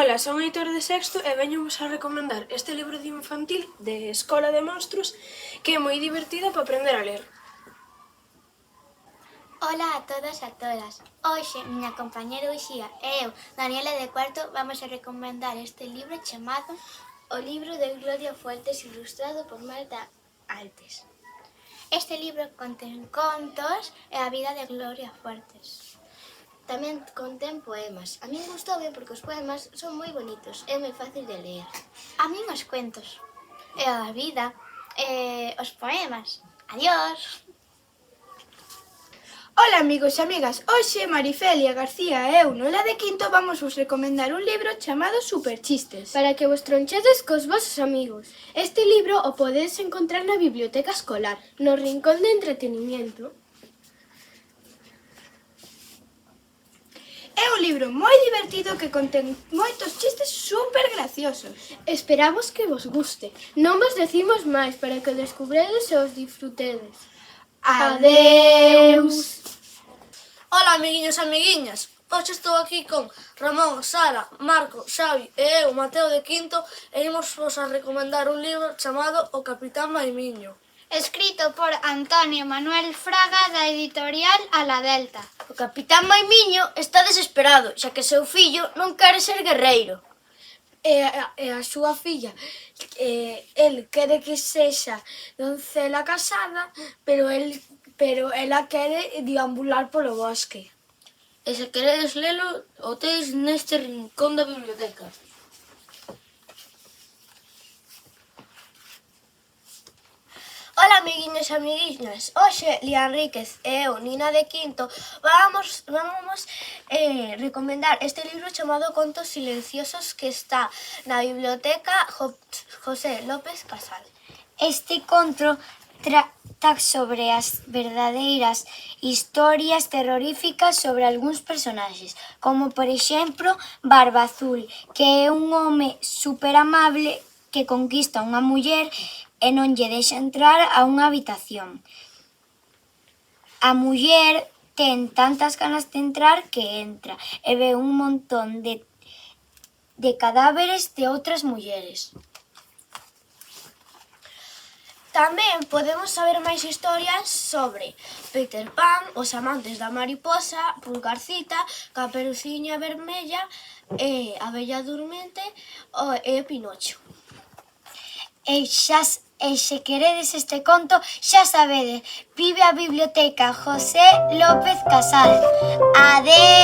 Ola, son Heitor de sexto e veño-vos a recomendar este libro de infantil de Escola de Monstros que é moi divertido para aprender a ler. Ola a todos e a todas. Hoxe, miña compañera Uxía e eu, Daniela de cuarto, vamos a recomendar este libro chamado O libro de Gloria Fuertes, ilustrado por Marta Altes. Este libro contén contos e a vida de Gloria Fuertes. Tamén contén poemas. A min gustoume porque os poemas son moi bonitos e moi fácil de ler. A min os cuentos e a vida e os poemas. Adiós! Ola amigos e amigas, hoxe Marifelia García e eu no La de Quinto vamos vos recomendar un libro chamado Superchistes. Para que vos tronchedes cos vosos amigos. Este libro o podedes encontrar na biblioteca escolar, no rincón de entretenimiento. É un libro moi divertido que contén moitos chistes super graciosos. Esperamos que vos guste. Non vos decimos máis para que o descubredes e os disfrutedes. Adeus! Ola, amiguiños e amiguiñas. Hoxe estou aquí con Ramón, Sara, Marco, Xavi e eu, Mateo de quinto, e imos vos a recomendar un libro chamado O Capitán Maimiño. Escrito por Antonio Manuel Fraga da editorial A la Delta. O Capitán Maimiño está desesperado, xa que seu fillo non quere ser guerreiro. E a súa filla, el quere que sexa doncela casada, pero ela quere deambular polo bosque. E se queredes lelo, o tedes neste rincón da biblioteca. Ola, amiguiños e amiguiñas. Hoxe, Lía Enríquez e eu, Nina de quinto, vamos recomendar este libro chamado Contos silenciosos que está na biblioteca José López Casal. Este conto trata sobre as verdadeiras historias terroríficas sobre algúns personaxes, como por exemplo Barba Azul, que é un home super amable que conquista unha muller e non lle deixa entrar a unha habitación. A muller ten tantas ganas de entrar que entra e ve un montón de cadáveres de outras mulleres. Tamén podemos saber máis historias sobre Peter Pan, Os amantes da mariposa, Pulgarcita, Caperuciña Vermella, A Bella Durmiente e Pinocho. E se queredes este conto, xa sabedes, vive a biblioteca José López Casal. Adeus!